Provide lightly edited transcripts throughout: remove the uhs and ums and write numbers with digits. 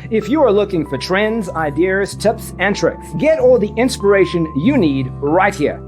If you are looking for trends, ideas, tips, and tricks, get all the inspiration you need right here.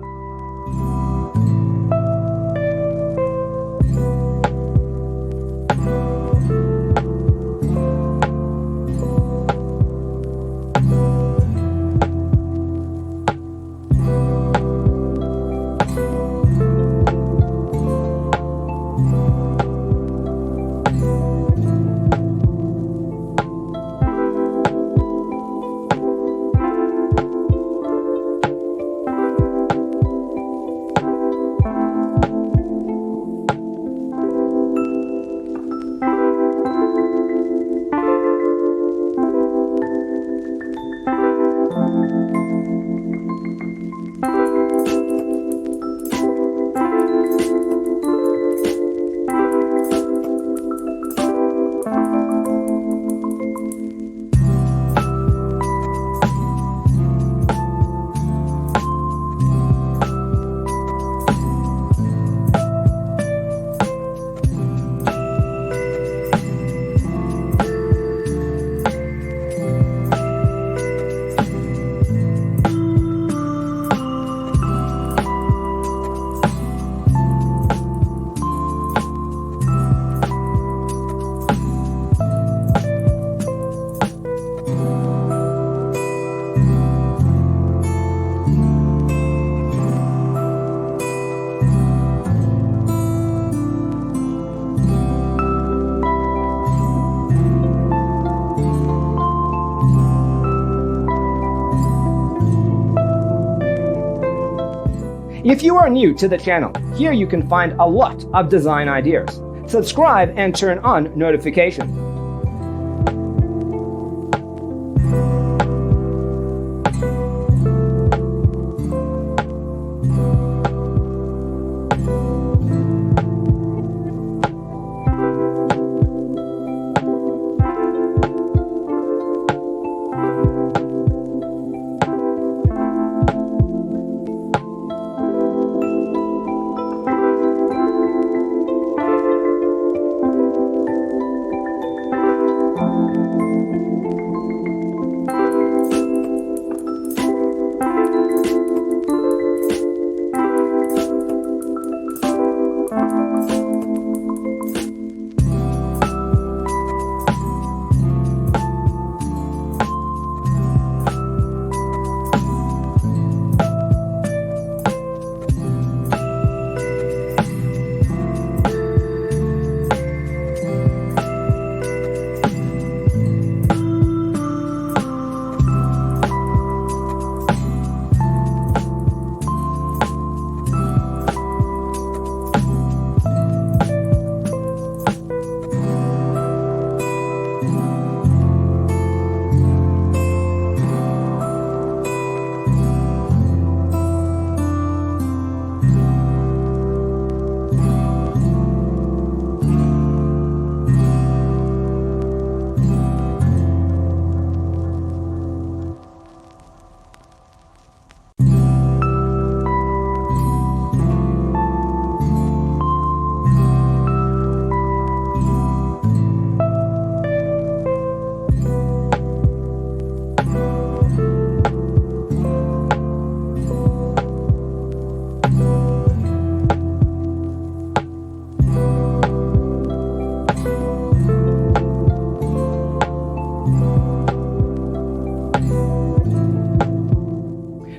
If you are new to the channel, here you can find a lot of design ideas. Subscribe and turn on notifications.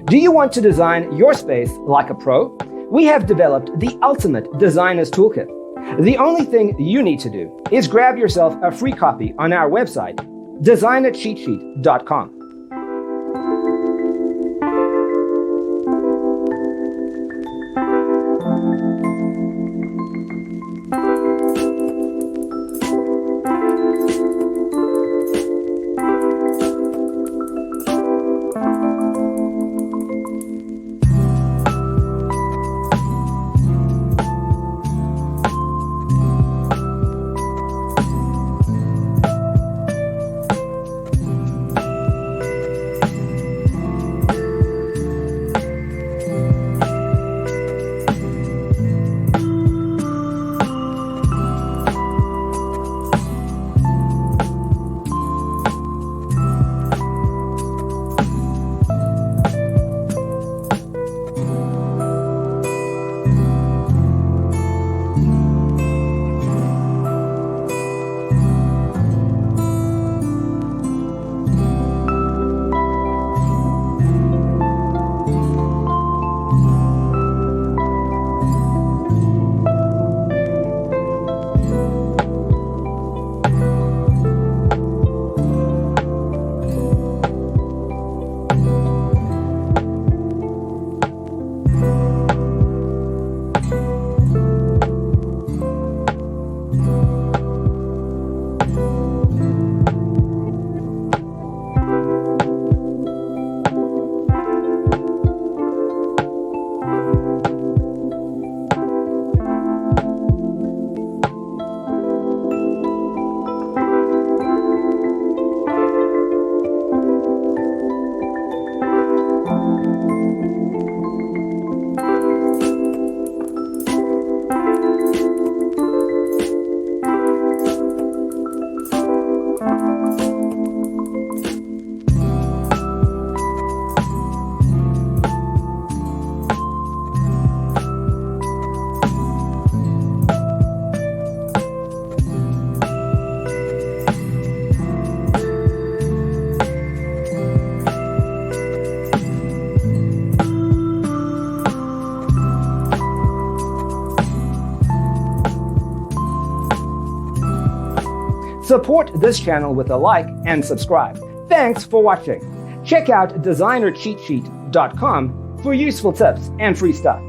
Do you want to design your space like a pro? We have developed the ultimate designer's toolkit. The only thing you need to do is grab yourself a free copy on our website, designercheatsheet.com. Support this channel with a like and subscribe. Thanks for watching. Check out designercheatsheet.com for useful tips and free stuff.